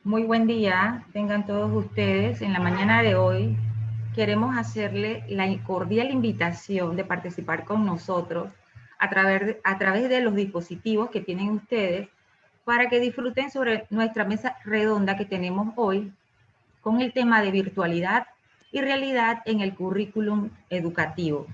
Muy buen día, tengan todos ustedes. En la mañana de hoy queremos hacerle la cordial invitación de participar con nosotros a través de los dispositivos que tienen ustedes para que disfruten sobre nuestra mesa redonda que tenemos hoy con el tema de virtualidad y realidad en el currículum educativo.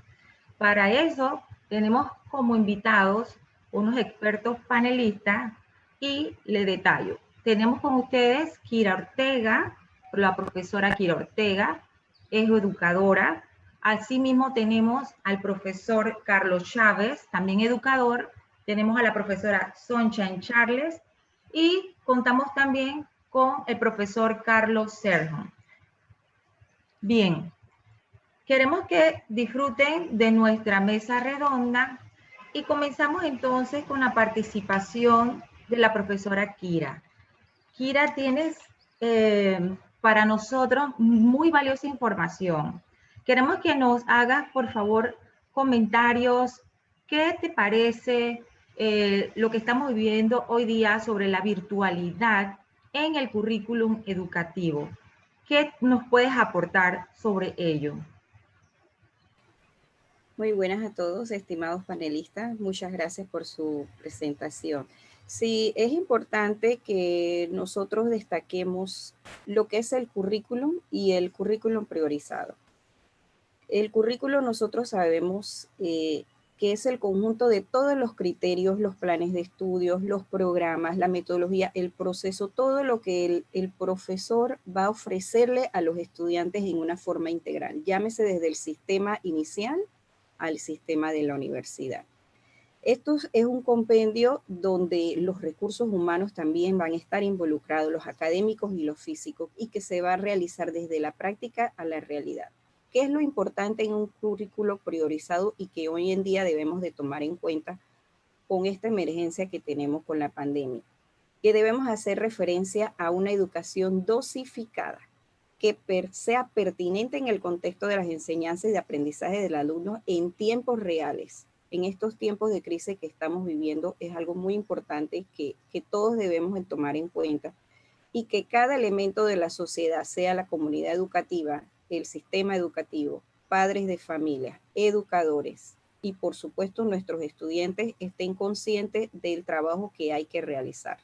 Para eso tenemos como invitados unos expertos panelistas y le detallo. Tenemos con ustedes Kira Ortega, la profesora Kira Ortega, es educadora. Asimismo tenemos al profesor Carlos Chávez, también educador. Tenemos a la profesora Sunshine Charles y contamos también con el profesor Carlos Sergio. Bien, queremos que disfruten de nuestra mesa redonda y comenzamos entonces con la participación de la profesora Kira. Kira, tienes para nosotros muy valiosa información. Queremos que nos hagas, por favor, comentarios. ¿Qué te parece lo que estamos viviendo hoy día sobre la virtualidad en el currículum educativo? ¿Qué nos puedes aportar sobre ello? Muy buenas a todos, estimados panelistas. Muchas gracias por su presentación. Sí, es importante que nosotros destaquemos lo que es el currículum y el currículum priorizado. El currículum nosotros sabemos que es el conjunto de todos los criterios, los planes de estudios, los programas, la metodología, el proceso, todo lo que el profesor va a ofrecerle a los estudiantes en una forma integral. Llámese desde el sistema inicial al sistema de la universidad. Esto es un compendio donde los recursos humanos también van a estar involucrados, los académicos y los físicos, y que se va a realizar desde la práctica a la realidad. ¿Qué es lo importante en un currículo priorizado y que hoy en día debemos de tomar en cuenta con esta emergencia que tenemos con la pandemia? Que debemos hacer referencia a una educación dosificada, que sea pertinente en el contexto de las enseñanzas y de aprendizaje del alumno en tiempos reales. En estos tiempos de crisis que estamos viviendo es algo muy importante que todos debemos de tomar en cuenta y que cada elemento de la sociedad, sea la comunidad educativa, el sistema educativo, padres de familia, educadores y por supuesto nuestros estudiantes estén conscientes del trabajo que hay que realizar.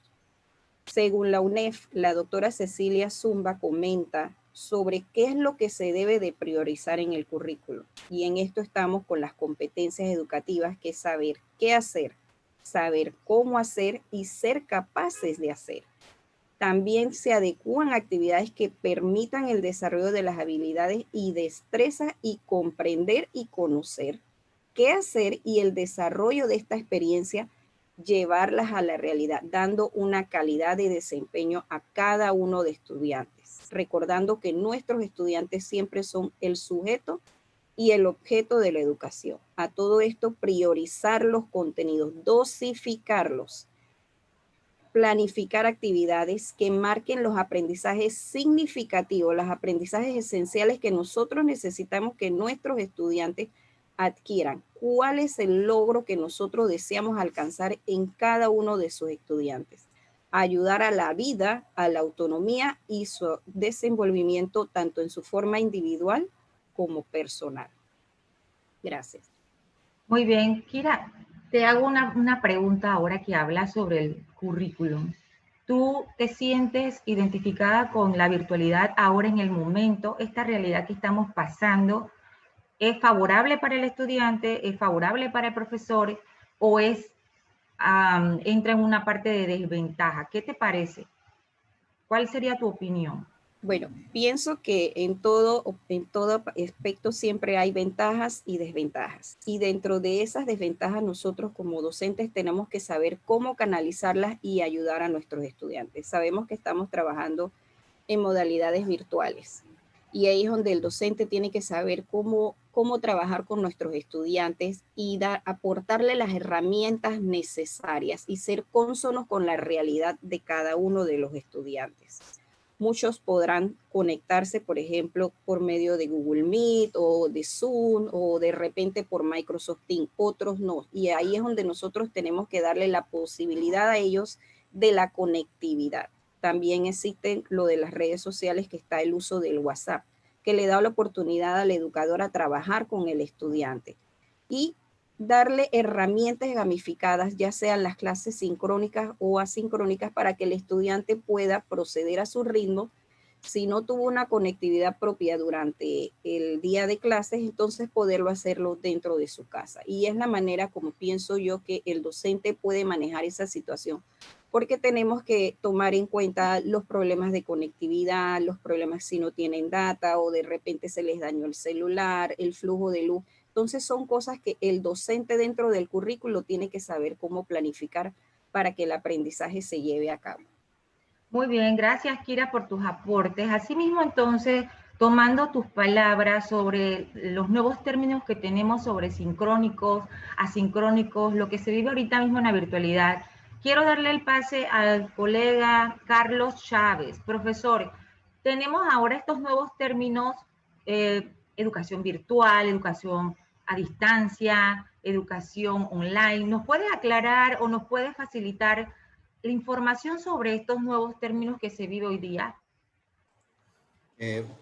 Según la UNEF, la doctora Cecilia Zumba comenta sobre qué es lo que se debe de priorizar en el currículo. Y en esto estamos con las competencias educativas, que es saber qué hacer, saber cómo hacer y ser capaces de hacer. También se adecúan actividades que permitan el desarrollo de las habilidades y destrezas y comprender y conocer qué hacer y el desarrollo de esta experiencia, llevarlas a la realidad, dando una calidad de desempeño a cada uno de estudiantes, recordando que nuestros estudiantes siempre son el sujeto y el objeto de la educación. A todo esto, priorizar los contenidos, dosificarlos, planificar actividades que marquen los aprendizajes significativos, los aprendizajes esenciales que nosotros necesitamos que nuestros estudiantes adquieran. ¿Cuál es el logro que nosotros deseamos alcanzar en cada uno de sus estudiantes? Ayudar a la vida, a la autonomía y su desenvolvimiento tanto en su forma individual como personal. Gracias. Muy bien, Kira, te hago una pregunta ahora que hablas sobre el currículum. ¿Tú te sientes identificada con la virtualidad ahora en el momento? ¿Esta realidad que estamos pasando es favorable para el estudiante, es favorable para el profesor o entra en una parte de desventaja? ¿Qué te parece? ¿Cuál sería tu opinión? Bueno, pienso que en todo aspecto siempre hay ventajas y desventajas. Y dentro de esas desventajas nosotros como docentes tenemos que saber cómo canalizarlas y ayudar a nuestros estudiantes. Sabemos que estamos trabajando en modalidades virtuales y ahí es donde el docente tiene que saber cómo trabajar con nuestros estudiantes y aportarle las herramientas necesarias y ser cónsonos con la realidad de cada uno de los estudiantes. Muchos podrán conectarse, por ejemplo, por medio de Google Meet o de Zoom o de repente por Microsoft Teams, otros no. Y ahí es donde nosotros tenemos que darle la posibilidad a ellos de la conectividad. también existe lo de las redes sociales, que está el uso del WhatsApp, que le da la oportunidad al educador a trabajar con el estudiante y darle herramientas gamificadas, ya sean las clases sincrónicas o asincrónicas, para que el estudiante pueda proceder a su ritmo. Si no tuvo una conectividad propia durante el día de clases, entonces poderlo hacerlo dentro de su casa. Y es la manera como pienso yo que el docente puede manejar esa situación, porque tenemos que tomar en cuenta los problemas de conectividad, los problemas si no tienen data o de repente se les dañó el celular, el flujo de luz. Entonces son cosas que el docente dentro del currículo tiene que saber cómo planificar para que el aprendizaje se lleve a cabo. Muy bien, gracias Kira por tus aportes. Asimismo, entonces, tomando tus palabras sobre los nuevos términos que tenemos sobre sincrónicos, asincrónicos, lo que se vive ahorita mismo en la virtualidad, quiero darle el pase al colega Carlos Chávez. Profesor, tenemos ahora estos nuevos términos, educación virtual, educación a distancia, educación online. ¿Nos puede aclarar o nos puede facilitar la información sobre estos nuevos términos que se vive hoy día?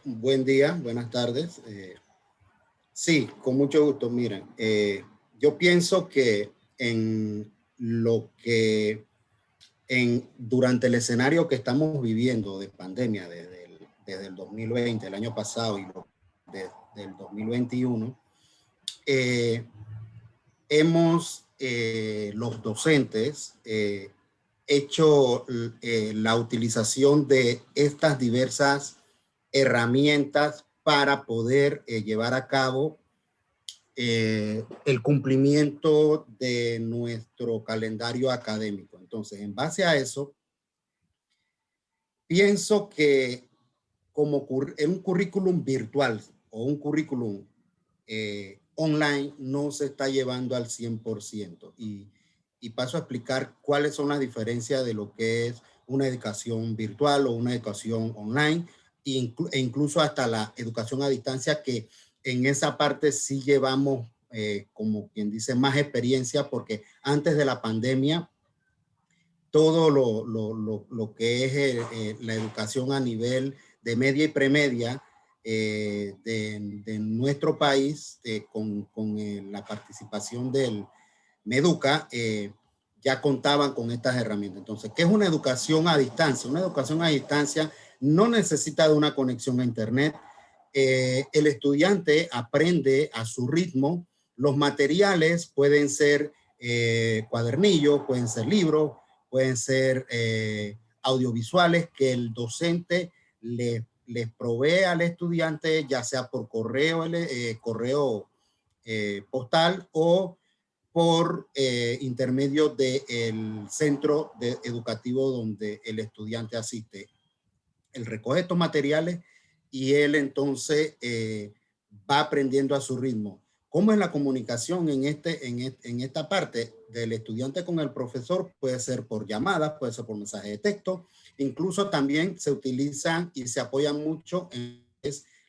Buen día, buenas tardes. Sí, con mucho gusto. Miren, yo pienso que en lo que durante el escenario que estamos viviendo de pandemia desde el 2020, el año pasado, y desde el 2021, hemos, los docentes, hecho la utilización de estas diversas herramientas para poder llevar a cabo el cumplimiento de nuestro calendario académico. Entonces, en base a eso, pienso que como en un currículum virtual o un currículum online no se está llevando al 100%. Y paso a explicar cuáles son las diferencias de lo que es una educación virtual o una educación online, e incluso hasta la educación a distancia, que en esa parte sí llevamos, como quien dice, más experiencia, porque antes de la pandemia, todo lo que es la educación a nivel de media y premedia de nuestro país, con la participación del Meduca, ya contaban con estas herramientas. Entonces, ¿qué es una educación a distancia? Una educación a distancia no necesita de una conexión a internet. El estudiante aprende a su ritmo. Los materiales pueden ser cuadernillos, pueden ser libros, pueden ser audiovisuales que el docente les provee al estudiante, ya sea por correo, correo postal o por intermedio del centro educativo donde el estudiante asiste. Él recoge estos materiales y él entonces va aprendiendo a su ritmo. ¿Cómo es la comunicación en esta parte del estudiante con el profesor? Puede ser por llamadas, puede ser por mensaje de texto. Incluso también se utilizan y se apoyan mucho en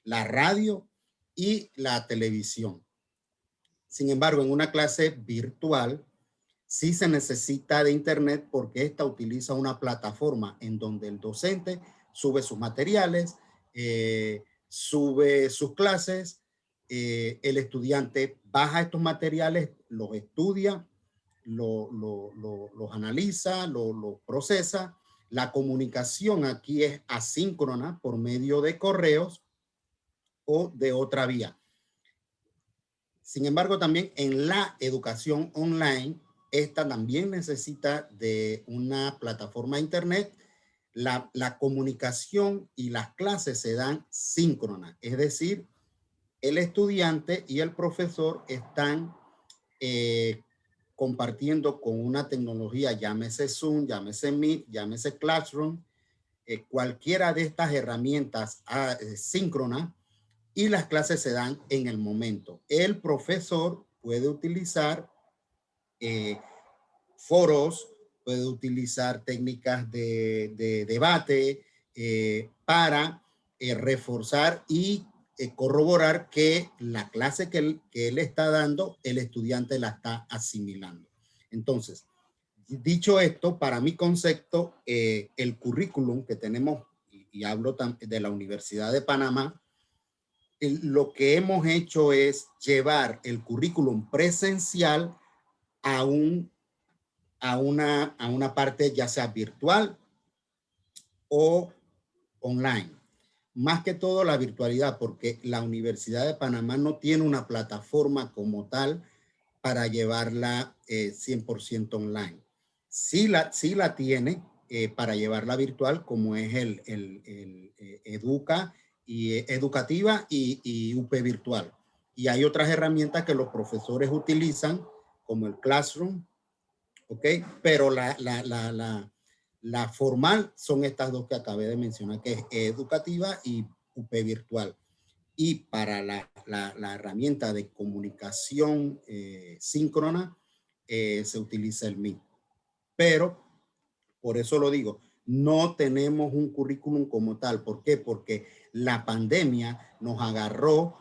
la radio y la televisión. Sin embargo, en una clase virtual sí se necesita de internet, porque esta utiliza una plataforma en donde el docente sube sus materiales, sube sus clases, el estudiante baja estos materiales, los estudia, los analiza, los procesa. La comunicación aquí es asíncrona por medio de correos o de otra vía. Sin embargo, también en la educación online, esta también necesita de una plataforma de internet. La comunicación y las clases se dan síncronas, es decir, el estudiante y el profesor están compartiendo con una tecnología, llámese Zoom, llámese Meet, llámese Classroom, cualquiera de estas herramientas síncronas, y las clases se dan en el momento. El profesor puede utilizar foros, puede utilizar técnicas de debate para reforzar y corroborar que la clase que él está dando, el estudiante la está asimilando. Entonces, Dicho esto, para mi concepto, el currículum que tenemos, y hablo de la Universidad de Panamá, lo que hemos hecho es llevar el currículum presencial a, a una parte ya sea virtual o online. Más que todo la virtualidad, porque la Universidad de Panamá no tiene una plataforma como tal para llevarla 100% online. Sí la tiene para llevarla virtual, como es el Educa y Educativa y UP Virtual. Y hay otras herramientas que los profesores utilizan, como el Classroom, ¿ok? Pero la formal son estas dos que acabé de mencionar, que es Educativa y UP Virtual. Y para la herramienta de comunicación síncrona se utiliza el Meet. Pero, por eso lo digo, no tenemos un currículum como tal. ¿Por qué? Porque la pandemia nos agarró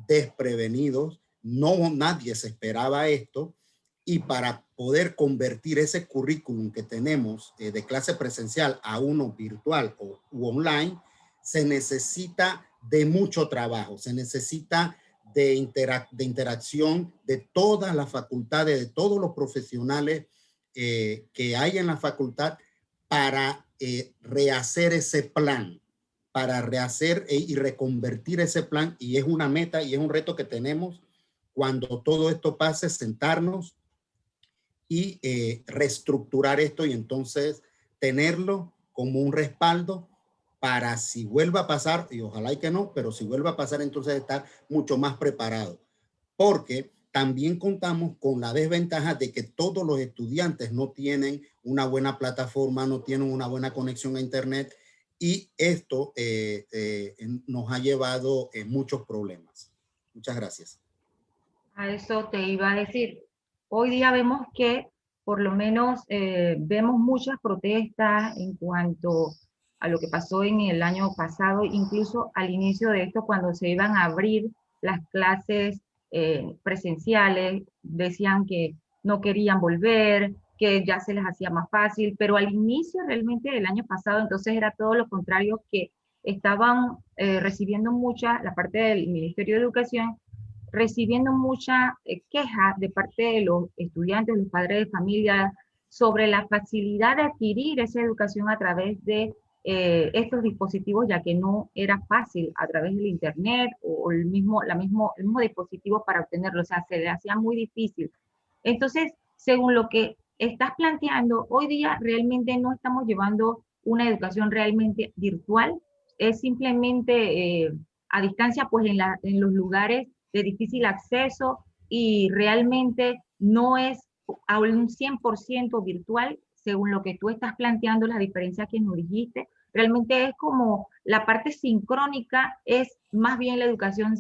desprevenidos, nadie se esperaba esto, y para poder convertir ese currículum que tenemos de clase presencial a uno virtual u online, se necesita de mucho trabajo, se necesita de interacción de todas las facultades, de todos los profesionales que hay en la facultad para rehacer ese plan, para rehacer y reconvertir ese plan. Y es una meta y es un reto que tenemos cuando todo esto pase, sentarnos y reestructurar esto y entonces tenerlo como un respaldo para si vuelva a pasar, y ojalá y que no, pero si vuelva a pasar, entonces estar mucho más preparado. Porque también contamos con la desventaja de que todos los estudiantes no tienen una buena plataforma, no tienen una buena conexión a Internet, y esto nos ha llevado muchos problemas. Muchas gracias. A eso te iba a decir. Hoy día vemos que por lo menos vemos muchas protestas en cuanto a lo que pasó en el año pasado, incluso al inicio de esto, cuando se iban a abrir las clases presenciales, decían que no querían volver, que ya se les hacía más fácil, pero al inicio realmente del año pasado, entonces era todo lo contrario, que estaban recibiendo mucha, la parte del Ministerio de Educación, recibiendo mucha queja de parte de los estudiantes, los padres de familia, sobre la facilidad de adquirir esa educación a través de estos dispositivos, ya que no era fácil a través del internet o el mismo dispositivo para obtenerlo, o sea, se le hacía muy difícil. Entonces, según lo que estás planteando, hoy día realmente no estamos llevando una educación realmente virtual, es simplemente a distancia, pues en los lugares de difícil acceso, y realmente no es a un 100% virtual, según lo que tú estás planteando, la diferencia que nos dijiste. Realmente es como la parte sincrónica, es más bien la educación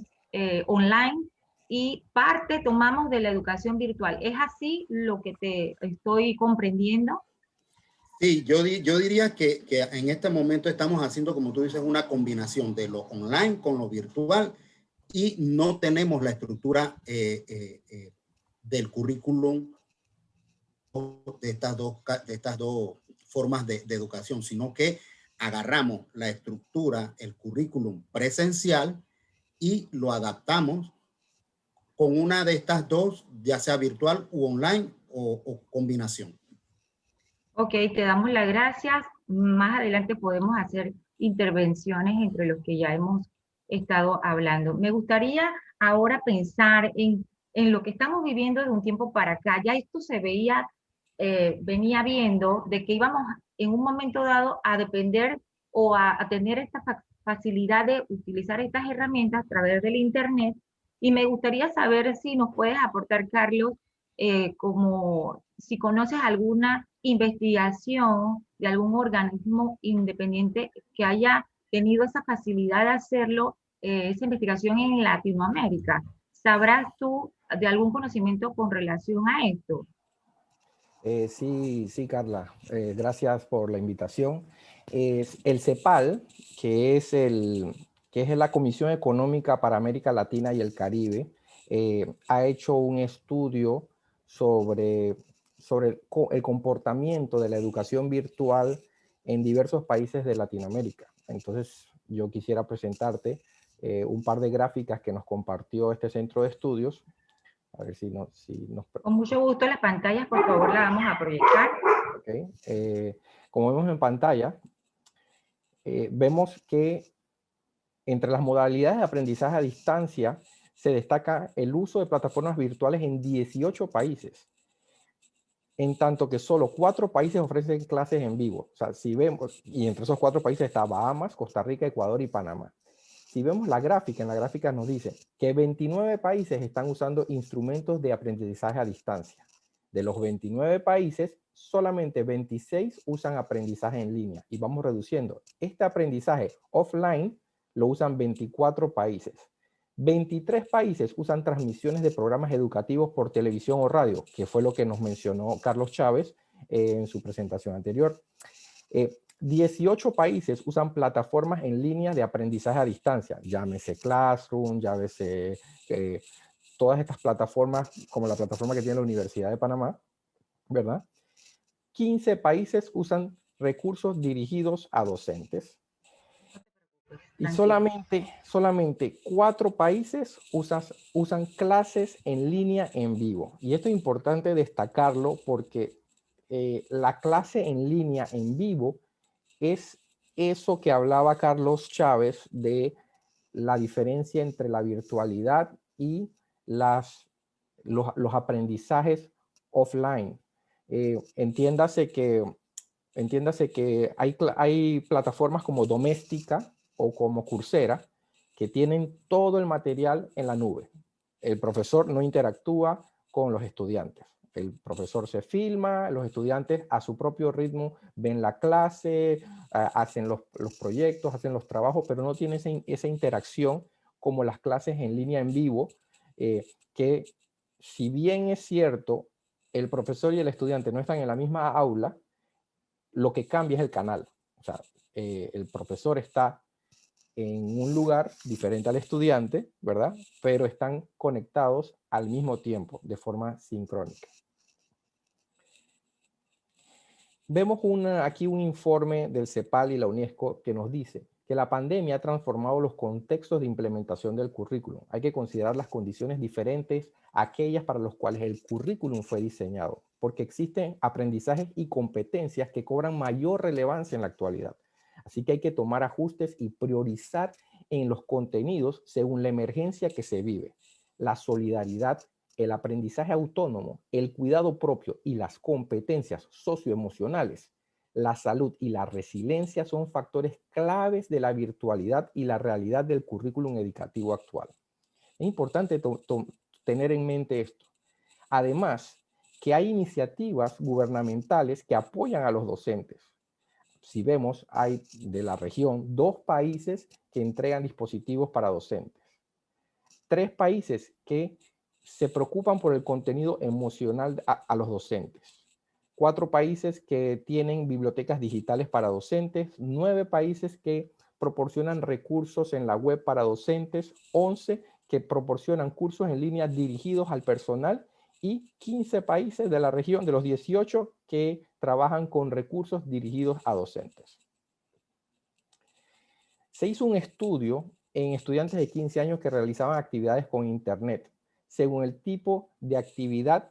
online, y parte tomamos de la educación virtual. ¿Es así lo que te estoy comprendiendo? Sí, yo diría que en este momento estamos haciendo, como tú dices, una combinación de lo online con lo virtual, y no tenemos la estructura del currículum de estas dos formas de educación, sino que agarramos la estructura, el currículum presencial, y lo adaptamos con una de estas dos, ya sea virtual u online o combinación. Ok, te damos las gracias. Más adelante podemos hacer intervenciones entre los que ya hemos estado hablando. Me gustaría ahora pensar en lo que estamos viviendo de un tiempo para acá. Ya esto se veía, venía viendo de que íbamos en un momento dado a depender o a tener esta facilidad de utilizar estas herramientas a través del Internet. Y me gustaría saber si nos puedes aportar, Carlos, como si conoces alguna investigación de algún organismo independiente que haya tenido esa facilidad de hacerlo, esa investigación en Latinoamérica. ¿Sabrás tú de algún conocimiento con relación a esto? Sí, sí, Carla. Gracias por la invitación. El CEPAL, que es la Comisión Económica para América Latina y el Caribe, ha hecho un estudio sobre sobre el comportamiento de la educación virtual en diversos países de Latinoamérica. Entonces, yo quisiera presentarte un par de gráficas que nos compartió este centro de estudios. A ver si nos... Con mucho gusto las pantallas, por favor, la vamos a proyectar. Okay. Como vemos en pantalla, vemos que entre las modalidades de aprendizaje a distancia se destaca el uso de plataformas virtuales en 18 países, en tanto que solo 4 países ofrecen clases en vivo. O sea, si vemos, y entre esos 4 países está Bahamas, Costa Rica, Ecuador y Panamá. Si vemos la gráfica, en la gráfica nos dice que 29 países están usando instrumentos de aprendizaje a distancia. De los 29 países, solamente 26 usan aprendizaje en línea. Y vamos reduciendo. Este aprendizaje offline lo usan 24 países. 23 países usan transmisiones de programas educativos por televisión o radio, que fue lo que nos mencionó Carlos Chávez en su presentación anterior. 18 países usan plataformas en línea de aprendizaje a distancia, llámese Classroom, llámese todas estas plataformas, como la plataforma que tiene la Universidad de Panamá, ¿verdad? 15 países usan recursos dirigidos a docentes. Y solamente 4 países usan clases en línea en vivo. Y esto es importante destacarlo porque la clase en línea en vivo es eso que hablaba Carlos Chávez de la diferencia entre la virtualidad y los aprendizajes offline. Entiéndase que hay plataformas como Doméstica o como Coursera que tienen todo el material en la nube. El profesor no interactúa con los estudiantes. El profesor se filma, los estudiantes a su propio ritmo ven la clase, hacen los proyectos, hacen los trabajos, pero no tienen esa interacción como las clases en línea en vivo, que si bien es cierto, el profesor y el estudiante no están en la misma aula, lo que cambia es el canal. O sea, el profesor está en un lugar diferente al estudiante, ¿verdad? Pero están conectados al mismo tiempo, de forma sincrónica. Vemos aquí un informe del CEPAL y la UNESCO que nos dice que la pandemia ha transformado los contextos de implementación del currículum. Hay que considerar las condiciones diferentes a aquellas para las cuales el currículum fue diseñado, porque existen aprendizajes y competencias que cobran mayor relevancia en la actualidad. Así que hay que tomar ajustes y priorizar en los contenidos según la emergencia que se vive. La solidaridad, el aprendizaje autónomo, el cuidado propio y las competencias socioemocionales, la salud y la resiliencia son factores claves de la virtualidad y la realidad del currículum educativo actual. Es importante tener en mente esto. Además, que hay iniciativas gubernamentales que apoyan a los docentes. Si vemos, hay de la región 2 países que entregan dispositivos para docentes. 3 países que se preocupan por el contenido emocional a los docentes. 4 países que tienen bibliotecas digitales para docentes. 9 países que proporcionan recursos en la web para docentes. 11 que proporcionan cursos en línea dirigidos al personal. Y 15 países de la región, de los 18, que trabajan con recursos dirigidos a docentes. Se hizo un estudio en estudiantes de 15 años que realizaban actividades con Internet, según el tipo de actividad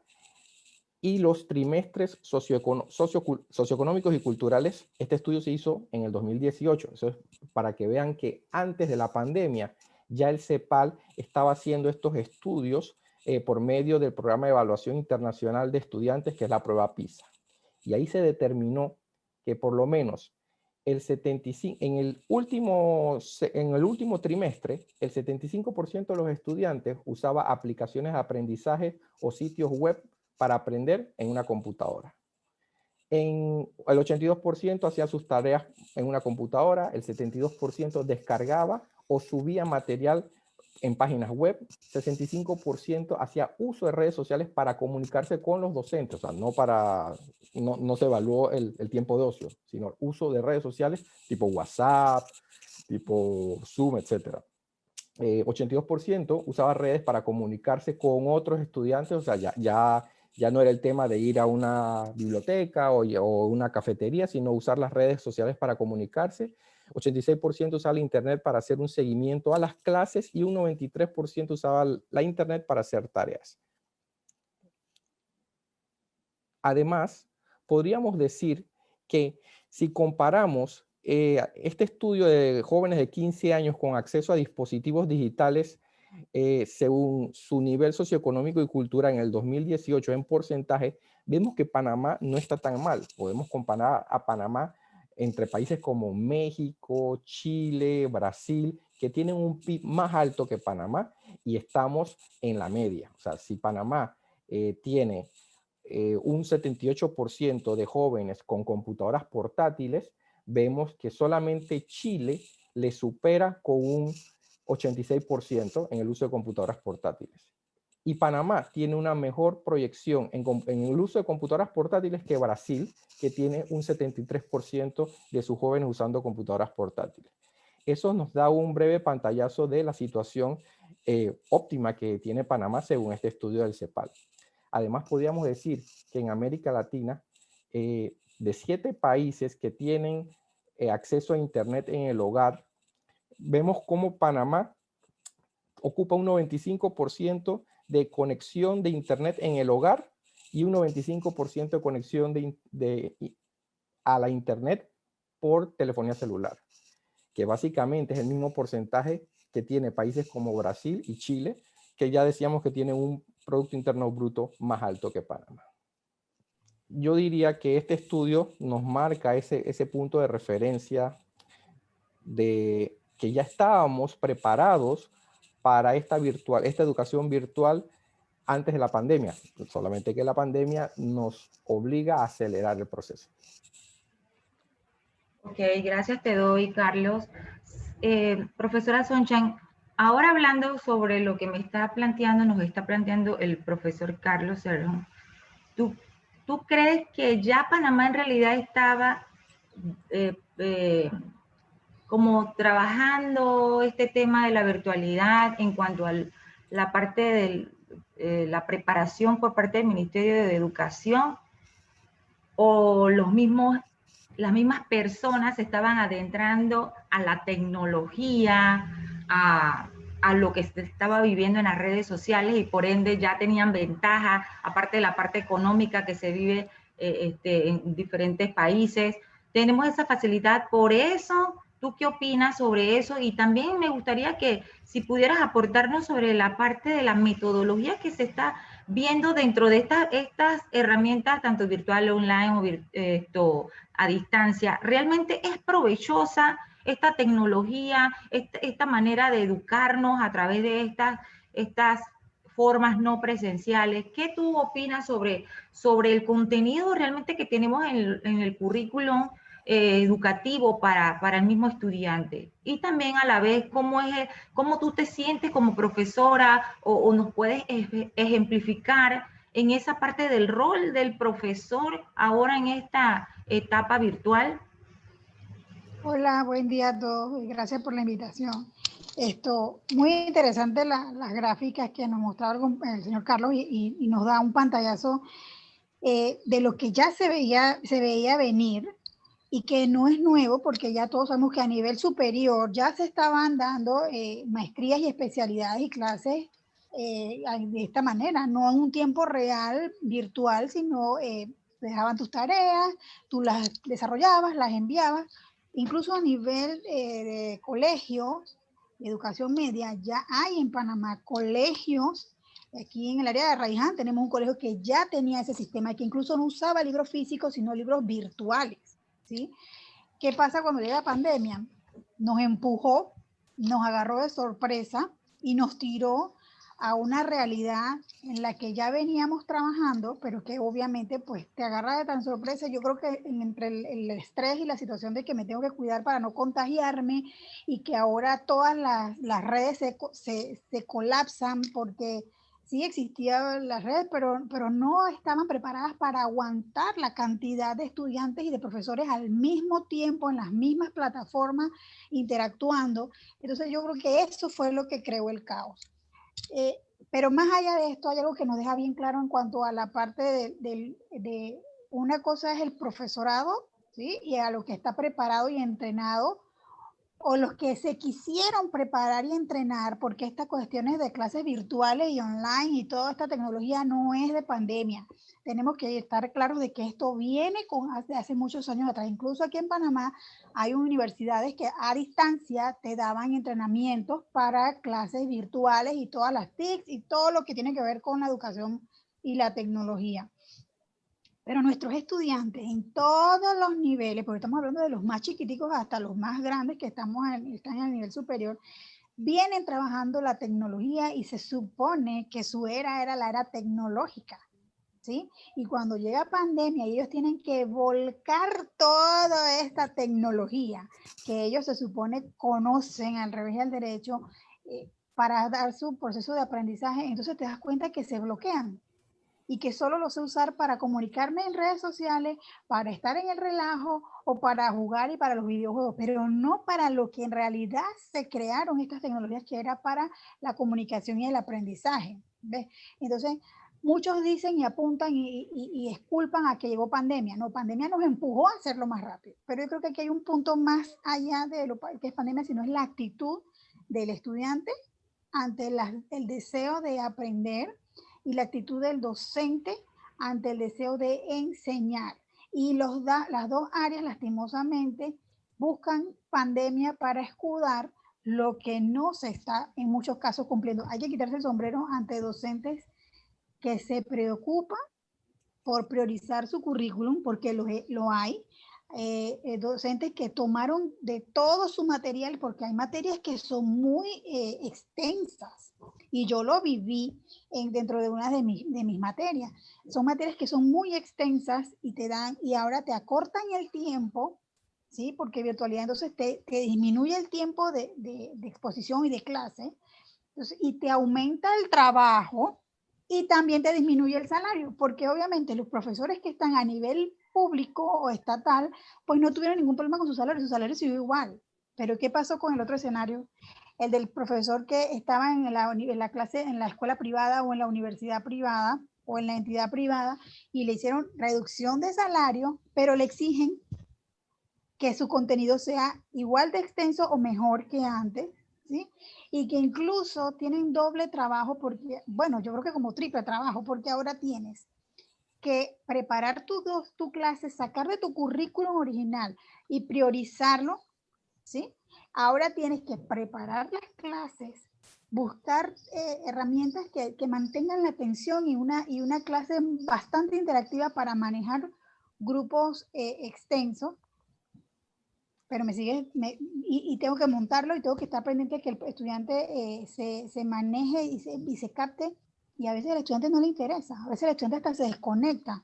y los trimestres socioeconómicos y culturales. Este estudio se hizo en el 2018. Eso es para que vean que antes de la pandemia ya el CEPAL estaba haciendo estos estudios por medio del programa de evaluación internacional de estudiantes, que es la prueba PISA. Y ahí se determinó que por lo menos en el último trimestre, el 75% de los estudiantes usaba aplicaciones de aprendizaje o sitios web para aprender en una computadora. El 82% hacía sus tareas en una computadora, el 72% descargaba o subía material en páginas web, 65% hacía uso de redes sociales para comunicarse con los docentes, o sea, no se evaluó el tiempo de ocio, sino uso de redes sociales tipo WhatsApp, tipo Zoom, etc. 82% usaba redes para comunicarse con otros estudiantes, o sea, Ya no era el tema de ir a una biblioteca o una cafetería, sino usar las redes sociales para comunicarse. 86% usaba la internet para hacer un seguimiento a las clases y un 93% usaba la internet para hacer tareas. Además, podríamos decir que si comparamos este estudio de jóvenes de 15 años con acceso a dispositivos digitales según su nivel socioeconómico y cultural en el 2018 en porcentaje, vemos que Panamá no está tan mal. Podemos comparar a Panamá entre países como México, Chile, Brasil, que tienen un PIB más alto que Panamá y estamos en la media. O sea, si Panamá tiene un 78% de jóvenes con computadoras portátiles, vemos que solamente Chile le supera con un 86% en el uso de computadoras portátiles. Y Panamá tiene una mejor proyección en el uso de computadoras portátiles que Brasil, que tiene un 73% de sus jóvenes usando computadoras portátiles. Eso nos da un breve pantallazo de la situación óptima que tiene Panamá según este estudio del CEPAL. Además, podríamos decir que en América Latina, de 7 países que tienen acceso a Internet en el hogar, vemos cómo Panamá ocupa un 95% de conexión de Internet en el hogar y un 95% de conexión a la Internet por telefonía celular, que básicamente es el mismo porcentaje que tiene países como Brasil y Chile, que ya decíamos que tienen un Producto Interno Bruto más alto que Panamá. Yo diría que este estudio nos marca ese punto de referencia de que ya estábamos preparados para esta educación virtual antes de la pandemia, solamente que la pandemia nos obliga a acelerar el proceso. Ok, gracias te doy, Carlos. Profesora Sunshine, ahora hablando sobre lo que nos está planteando el profesor Carlos Serrón, ¿tú crees que ya Panamá en realidad estaba como trabajando este tema de la virtualidad en cuanto a la parte de la preparación por parte del Ministerio de Educación, o las mismas personas se estaban adentrando a la tecnología, a lo que se estaba viviendo en las redes sociales y por ende ya tenían ventaja, aparte de la parte económica que se vive en diferentes países? Tenemos esa facilidad, por eso, ¿tú qué opinas sobre eso? Y también me gustaría que si pudieras aportarnos sobre la parte de la metodología que se está viendo dentro de estas herramientas, tanto virtual, online o a distancia. ¿Realmente es provechosa esta tecnología, esta manera de educarnos a través de estas formas no presenciales? ¿Qué tú opinas sobre el contenido realmente que tenemos en el currículum educativo para el mismo estudiante? Y también a la vez, ¿cómo tú te sientes como profesora o nos puedes ejemplificar en esa parte del rol del profesor ahora en esta etapa virtual? Hola, buen día a todos y gracias por la invitación. Muy interesante las gráficas que nos mostraba el señor Carlos y nos da un pantallazo de lo que ya se veía venir y que no es nuevo, porque ya todos sabemos que a nivel superior ya se estaban dando maestrías y especialidades y clases de esta manera, no en un tiempo real, virtual, sino dejaban tus tareas, tú las desarrollabas, las enviabas. Incluso a nivel de colegios, de educación media, ya hay en Panamá colegios. Aquí en el área de Arraiján tenemos un colegio que ya tenía ese sistema y que incluso no usaba libros físicos, sino libros virtuales, ¿sí? ¿Qué pasa cuando llega la pandemia? Nos empujó, nos agarró de sorpresa y nos tiró a una realidad en la que ya veníamos trabajando, pero que obviamente pues te agarra de tan sorpresa. Yo creo que entre el estrés y la situación de que me tengo que cuidar para no contagiarme y que ahora todas las redes se colapsan porque sí existían las redes, pero no estaban preparadas para aguantar la cantidad de estudiantes y de profesores al mismo tiempo en las mismas plataformas interactuando. Entonces yo creo que eso fue lo que creó el caos. Pero más allá de esto, hay algo que nos deja bien claro en cuanto a la parte de una cosa es el profesorado, ¿sí? Y a lo que está preparado y entrenado, o los que se quisieron preparar y entrenar, porque estas cuestiones de clases virtuales y online y toda esta tecnología no es de pandemia. Tenemos que estar claros de que esto viene hace muchos años atrás. Incluso aquí en Panamá hay universidades que a distancia te daban entrenamientos para clases virtuales y todas las TICs y todo lo que tiene que ver con la educación y la tecnología. Pero nuestros estudiantes en todos los niveles, porque estamos hablando de los más chiquiticos hasta los más grandes que están en el nivel superior, vienen trabajando la tecnología y se supone que su era era la era tecnológica, ¿sí? Y cuando llega pandemia, ellos tienen que volcar toda esta tecnología que ellos se supone conocen al revés y al derecho para dar su proceso de aprendizaje. Entonces te das cuenta que se bloquean y que solo lo sé usar para comunicarme en redes sociales, para estar en el relajo o para jugar y para los videojuegos, pero no para lo que en realidad se crearon estas tecnologías, que era para la comunicación y el aprendizaje. ¿Ves? Entonces, muchos dicen y apuntan y esculpan a que llegó pandemia. No, pandemia nos empujó a hacerlo más rápido, pero yo creo que aquí hay un punto más allá de lo que es pandemia, sino es la actitud del estudiante ante el deseo de aprender y la actitud del docente ante el deseo de enseñar. Y las dos áreas, lastimosamente, buscan pandemia para escudar lo que no se está en muchos casos cumpliendo. Hay que quitarse el sombrero ante docentes que se preocupan por priorizar su currículum, porque lo hay, docentes que tomaron de todo su material, porque hay materias que son muy extensas, y yo lo viví dentro de una de mis materias. Son materias que son muy extensas y y ahora te acortan el tiempo, ¿sí? Porque virtualidad entonces te disminuye el tiempo de exposición y de clase, entonces, y te aumenta el trabajo y también te disminuye el salario, porque obviamente los profesores que están a nivel público o estatal, pues no tuvieron ningún problema con su salario siguió igual. Pero ¿qué pasó con el otro escenario? El del profesor que estaba en la clase, en la escuela privada o en la universidad privada o en la entidad privada, y le hicieron reducción de salario, pero le exigen que su contenido sea igual de extenso o mejor que antes, ¿sí? Y que incluso tienen doble trabajo, porque, bueno, yo creo que como triple trabajo, porque ahora tienes que preparar tu clase, sacar de tu currículum original y priorizarlo, ¿sí? Ahora tienes que preparar las clases, buscar herramientas que mantengan la atención y una clase bastante interactiva para manejar grupos extensos, pero y tengo que montarlo y tengo que estar pendiente que el estudiante se maneje y se capte, y a veces al estudiante no le interesa, a veces el estudiante hasta se desconecta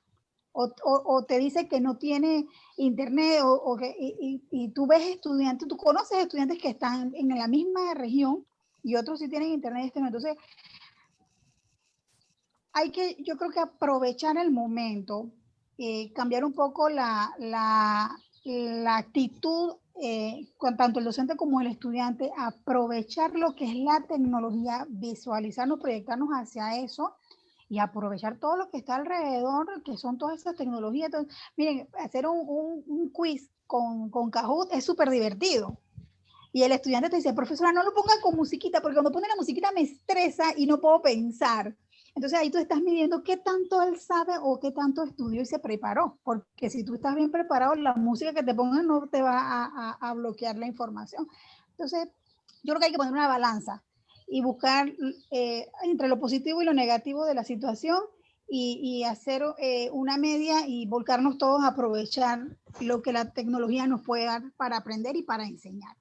o te dice que no tiene internet y tú ves estudiantes, tú conoces estudiantes que están en la misma región y otros sí tienen internet. Entonces yo creo que aprovechar el momento, cambiar un poco la actitud con tanto el docente como el estudiante, aprovechar lo que es la tecnología, visualizarnos, proyectarnos hacia eso y aprovechar todo lo que está alrededor, que son todas esas tecnologías. Entonces, miren, hacer un quiz con Kahoot es súper divertido. Y el estudiante te dice, profesora, no lo ponga con musiquita, porque cuando pone la musiquita me estresa y no puedo pensar. Entonces ahí tú estás midiendo qué tanto él sabe o qué tanto estudió y se preparó, porque si tú estás bien preparado, la música que te pongan no te va a bloquear la información. Entonces, yo creo que hay que poner una balanza y buscar entre lo positivo y lo negativo de la situación y hacer una media y volcarnos todos a aprovechar lo que la tecnología nos puede dar para aprender y para enseñar.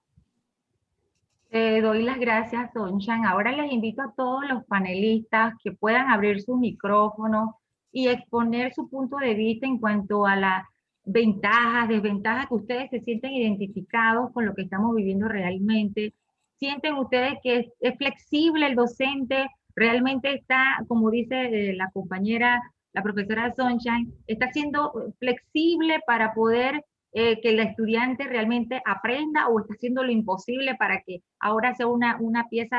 Te doy las gracias, Sonchan. Ahora les invito a todos los panelistas que puedan abrir sus micrófonos y exponer su punto de vista en cuanto a las ventajas, desventajas, que ustedes se sienten identificados con lo que estamos viviendo realmente. ¿Sienten ustedes que es flexible el docente? ¿Realmente está, como dice la compañera, la profesora Sonchan, está siendo flexible para poder que el estudiante realmente aprenda, o está haciendo lo imposible para que ahora sea una pieza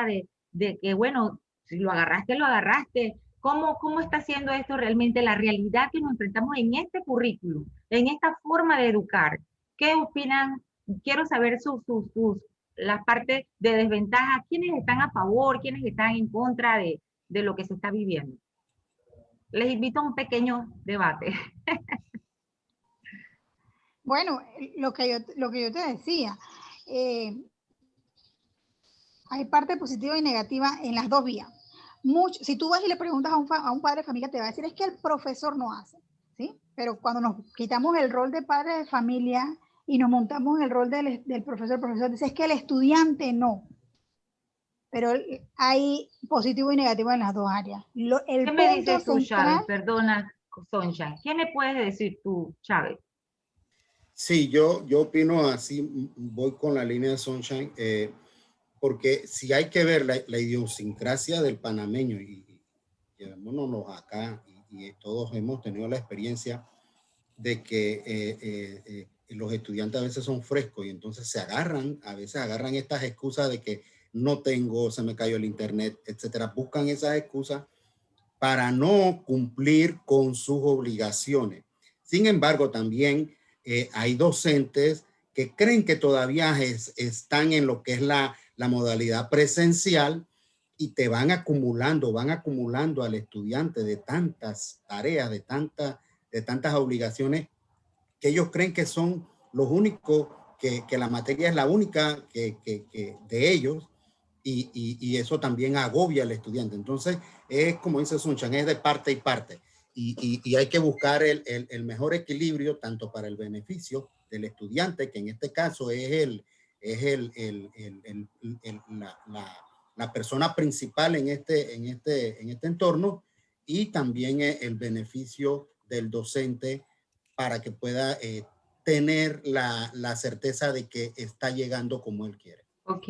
de que, bueno, Si lo agarraste, lo agarraste. ¿Cómo está haciendo esto realmente la realidad que nos enfrentamos en este currículum, en esta forma de educar? ¿Qué opinan? Quiero saber las partes de desventaja, quiénes están a favor, quiénes están en contra de lo que se está viviendo. Les invito a un pequeño debate. Bueno, lo que yo te decía, hay parte positiva y negativa en las dos vías. Si tú vas y le preguntas a un padre de familia, te va a decir, es que el profesor no hace, ¿sí? Pero cuando nos quitamos el rol de padre de familia y nos montamos el rol del profesor, el profesor dice, es que el estudiante no. Pero hay positivo y negativo en las dos áreas. ¿Qué me dices tú, Chávez? Perdona, Soncha. ¿Qué me puedes decir tú, Chávez? Sí, yo opino así, voy con la línea de Sunshine, porque si hay que ver la idiosincrasia del panameño, y llevémonos acá, y todos hemos tenido la experiencia de que los estudiantes a veces son frescos y entonces a veces agarran estas excusas de que no tengo, se me cayó el internet, etcétera. Buscan esas excusas para no cumplir con sus obligaciones. Sin embargo, también hay docentes que creen que todavía están en lo que es la modalidad presencial y te van acumulando al estudiante de tantas tareas, de tantas obligaciones, que ellos creen que son los únicos, que la materia es la única que de ellos, y eso también agobia al estudiante. Entonces, es como dice Sunchan, es de parte y parte. Y hay que buscar el mejor equilibrio, tanto para el beneficio del estudiante, que en este caso es la persona principal en este entorno, y también el beneficio del docente para que pueda tener la certeza de que está llegando como él quiere. Ok.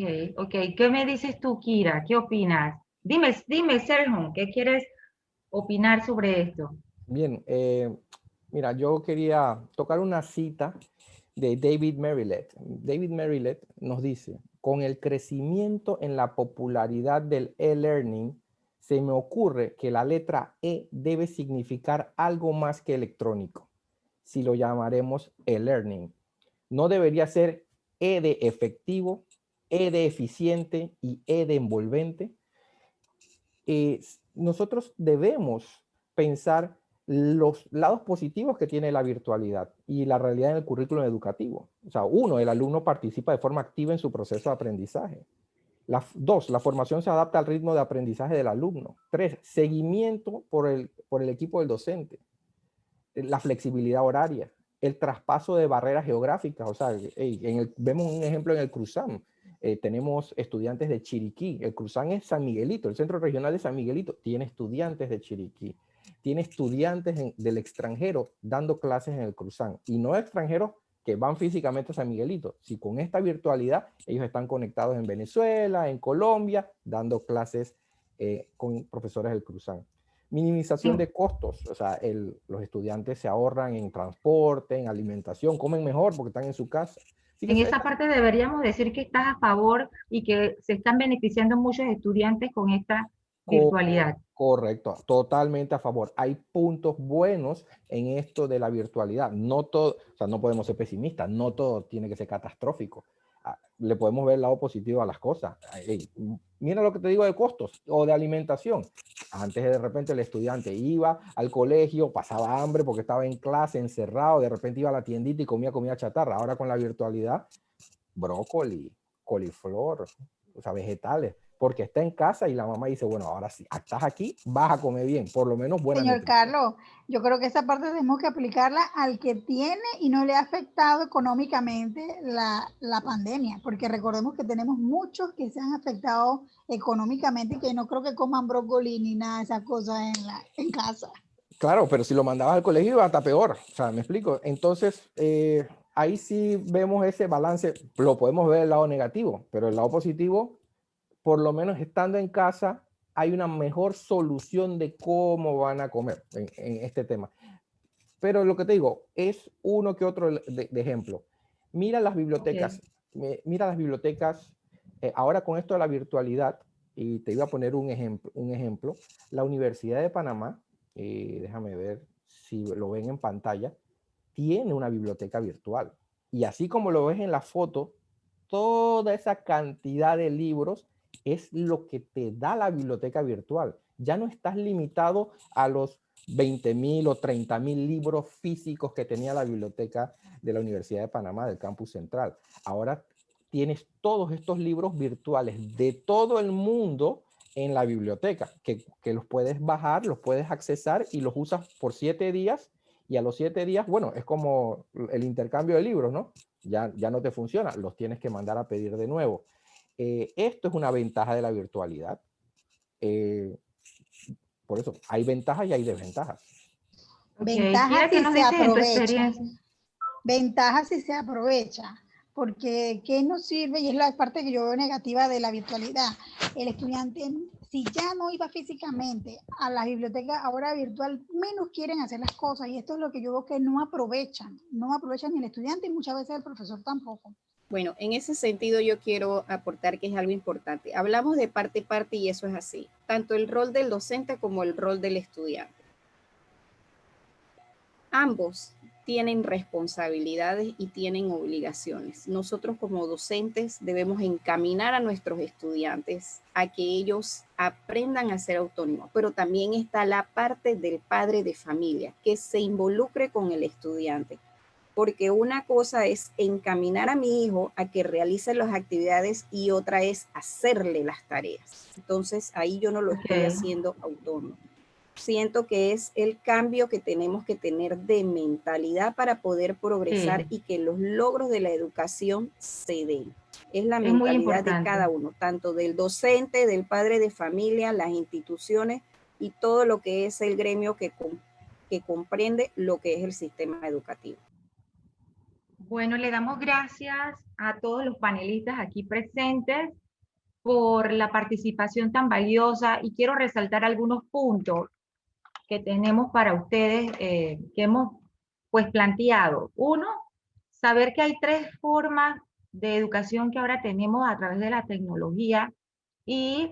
¿Qué me dices tú, Kira? ¿Qué opinas? Dime, Sergio, ¿qué quieres opinar sobre esto? Bien, mira, yo quería tocar una cita de David Marylet. David Marylet nos dice, con el crecimiento en la popularidad del e-learning, se me ocurre que la letra E debe significar algo más que electrónico, si lo llamaremos e-learning. No debería ser E de efectivo, E de eficiente y E de envolvente. Nosotros debemos pensar los lados positivos que tiene la virtualidad y la realidad en el currículum educativo. O sea, uno, el alumno participa de forma activa en su proceso de aprendizaje. Dos, la formación se adapta al ritmo de aprendizaje del alumno. Tres, seguimiento por el equipo del docente. La flexibilidad horaria, el traspaso de barreras geográficas. O sea, vemos un ejemplo en el Cruzam. Tenemos estudiantes de Chiriquí. El Cruzam es San Miguelito, el centro regional de San Miguelito. Tiene estudiantes de Chiriquí. Tiene estudiantes del extranjero dando clases en el Cruzam. Y no extranjeros que van físicamente a San Miguelito. Si con esta virtualidad ellos están conectados en Venezuela, en Colombia, dando clases con profesores del Cruzam. Minimización de costos, o sea, los estudiantes se ahorran en transporte, en alimentación, comen mejor porque están en su casa. En esa parte deberíamos decir que estás a favor y que se están beneficiando muchos estudiantes con esta virtualidad. Correcto, totalmente a favor. Hay puntos buenos en esto de la virtualidad. No todo, o sea, no podemos ser pesimistas, no todo tiene que ser catastrófico. Le podemos ver el lado positivo a las cosas. Mira lo que te digo de costos o de alimentación. Antes de repente el estudiante iba al colegio, pasaba hambre porque estaba en clase, encerrado, de repente iba a la tiendita y comía comida chatarra. Ahora con la virtualidad, brócoli, coliflor, o sea, vegetales, porque está en casa y la mamá dice, bueno, ahora sí, estás aquí, vas a comer bien, por lo menos buena Señor nutrición. Carlos, yo creo que esa parte tenemos que aplicarla al que tiene y no le ha afectado económicamente la pandemia, porque recordemos que tenemos muchos que se han afectado económicamente y que no creo que coman brócoli ni nada de esas cosas en casa. Claro, pero si lo mandabas al colegio iba hasta peor, o sea, me explico. Entonces, ahí sí vemos ese balance, lo podemos ver el lado negativo, pero el lado positivo, por lo menos estando en casa, hay una mejor solución de cómo van a comer en este tema. Pero lo que te digo, es uno que otro de ejemplo. Mira las bibliotecas, mira las bibliotecas, ahora con esto de la virtualidad, y te iba a poner un ejemplo. La Universidad de Panamá, déjame ver si lo ven en pantalla, tiene una biblioteca virtual. Y así como lo ves en la foto, toda esa cantidad de libros es lo que te da la biblioteca virtual. Ya no estás limitado a los 20.000 o 30.000 libros físicos que tenía la biblioteca de la Universidad de Panamá, del campus central. Ahora tienes todos estos libros virtuales de todo el mundo en la biblioteca, que los puedes bajar, los puedes accesar y los usas por 7 días, y a los 7 días, bueno, es como el intercambio de libros, ¿no? Ya no te funciona, los tienes que mandar a pedir de nuevo. Esto es una ventaja de la virtualidad. Por eso, hay ventajas y hay desventajas. Ventajas ¿Qué si nos se dices en tu aprovecha. experiencia? Ventajas si se aprovecha. Porque ¿qué nos sirve? Y es la parte que yo veo negativa de la virtualidad. El estudiante, si ya no iba físicamente a la biblioteca, ahora virtual, menos quieren hacer las cosas. Y esto es lo que yo veo que no aprovechan. No aprovechan ni el estudiante y muchas veces el profesor tampoco. Bueno, en ese sentido yo quiero aportar que es algo importante. Hablamos de parte y parte y eso es así. Tanto el rol del docente como el rol del estudiante. Ambos tienen responsabilidades y tienen obligaciones. Nosotros como docentes debemos encaminar a nuestros estudiantes a que ellos aprendan a ser autónomos, pero también está la parte del padre de familia, que se involucre con el estudiante. Porque una cosa es encaminar a mi hijo a que realice las actividades y otra es hacerle las tareas. Entonces ahí yo no lo estoy haciendo autónomo. Siento que es el cambio que tenemos que tener de mentalidad para poder progresar y que los logros de la educación se den. Es la mentalidad de cada uno, tanto del docente, del padre de familia, las instituciones y todo lo que es el gremio que comprende lo que es el sistema educativo. Bueno, le damos gracias a todos los panelistas aquí presentes por la participación tan valiosa y quiero resaltar algunos puntos que tenemos para ustedes que hemos pues planteado. Uno, saber que hay 3 formas de educación que ahora tenemos a través de la tecnología y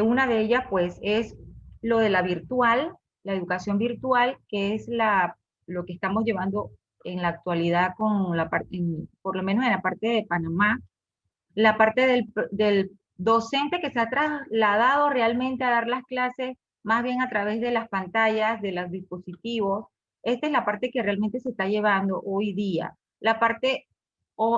una de ellas pues es lo de la virtual, la educación virtual, que es lo que estamos llevando en la actualidad con la parte, por lo menos en la parte de Panamá, la parte del docente que se ha trasladado realmente a dar las clases más bien a través de las pantallas, de los dispositivos. Esta es la parte que realmente se está llevando hoy día. La parte,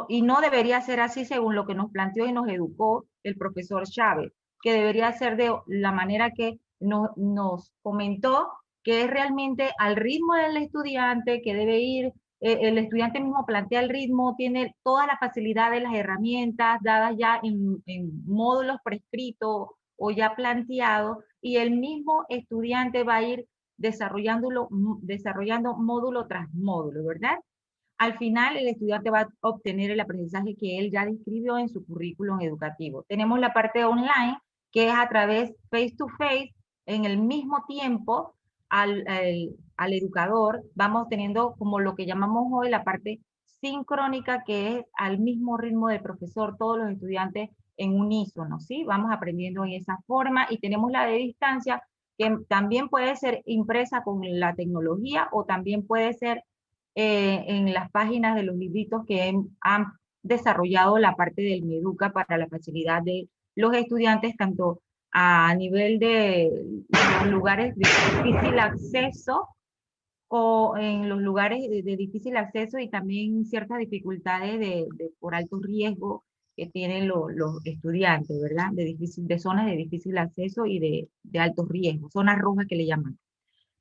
y no debería ser así según lo que nos planteó y nos educó el profesor Chávez, que debería ser de la manera que nos comentó, que es realmente al ritmo del estudiante, que debe ir el estudiante mismo plantea el ritmo, tiene toda la facilidad de las herramientas dadas ya en módulos prescritos o ya planteados, y el mismo estudiante va a ir desarrollando módulo tras módulo, ¿verdad? Al final, el estudiante va a obtener el aprendizaje que él ya describió en su currículum educativo. Tenemos la parte online, que es a través face to face, en el mismo tiempo, al educador, vamos teniendo como lo que llamamos hoy la parte sincrónica, que es al mismo ritmo del profesor, todos los estudiantes en unísono, ¿sí? Vamos aprendiendo en esa forma y tenemos la de distancia, que también puede ser impresa con la tecnología o también puede ser en las páginas de los libritos que han desarrollado la parte del Meduca para la facilidad de los estudiantes, tanto a nivel de los lugares de difícil acceso o en los lugares de difícil acceso y también ciertas dificultades por alto riesgo que tienen los estudiantes, ¿verdad? De zonas de difícil acceso y de alto riesgo, zonas rojas que le llaman.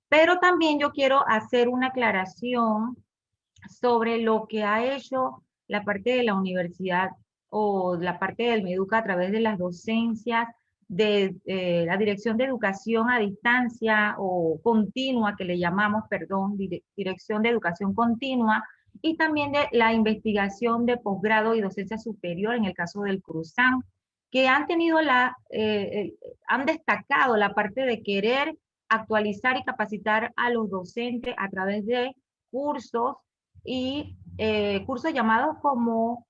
Pero también yo quiero hacer una aclaración sobre lo que ha hecho la parte de la universidad o la parte del Meduca a través de las docencias de la Dirección de Educación a Distancia o Continua, que le llamamos, perdón, Dirección de Educación Continua, y también de la investigación de posgrado y docencia superior en el caso del Cruzam, que han tenido han destacado la parte de querer actualizar y capacitar a los docentes a través de cursos y cursos llamados como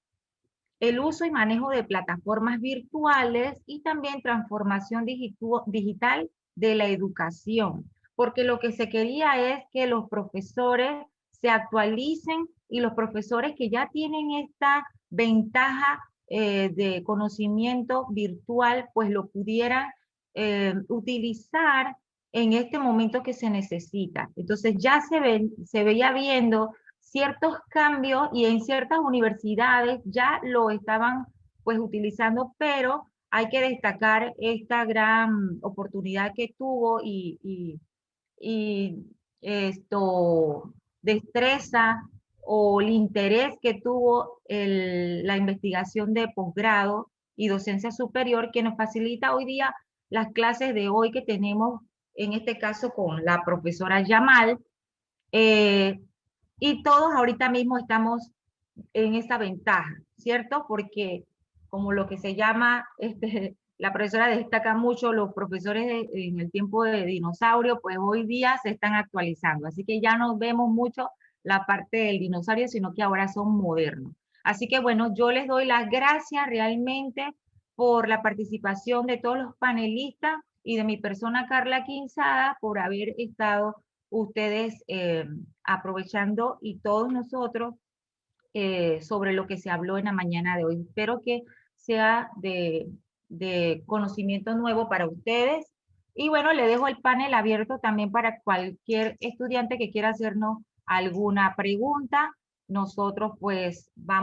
el uso y manejo de plataformas virtuales y también transformación digital de la educación, porque lo que se quería es que los profesores se actualicen y los profesores que ya tienen esta ventaja de conocimiento virtual, pues lo pudieran utilizar en este momento que se necesita. Entonces ya se veía viendo ciertos cambios y en ciertas universidades ya lo estaban pues utilizando, pero hay que destacar esta gran oportunidad que tuvo y esto destreza o el interés que tuvo la investigación de posgrado y docencia superior que nos facilita hoy día las clases de hoy que tenemos, en este caso con la profesora Yamal, y todos ahorita mismo estamos en esa ventaja, ¿cierto? Porque como lo que se llama, la profesora destaca mucho, los profesores en el tiempo de dinosaurio, pues hoy día se están actualizando. Así que ya no vemos mucho la parte del dinosaurio, sino que ahora son modernos. Así que bueno, yo les doy las gracias realmente por la participación de todos los panelistas y de mi persona Carla Quinzada por haber estado ustedes aprovechando y todos nosotros sobre lo que se habló en la mañana de hoy. Espero que sea de conocimiento nuevo para ustedes. Y bueno, le dejo el panel abierto también para cualquier estudiante que quiera hacernos alguna pregunta. Nosotros pues vamos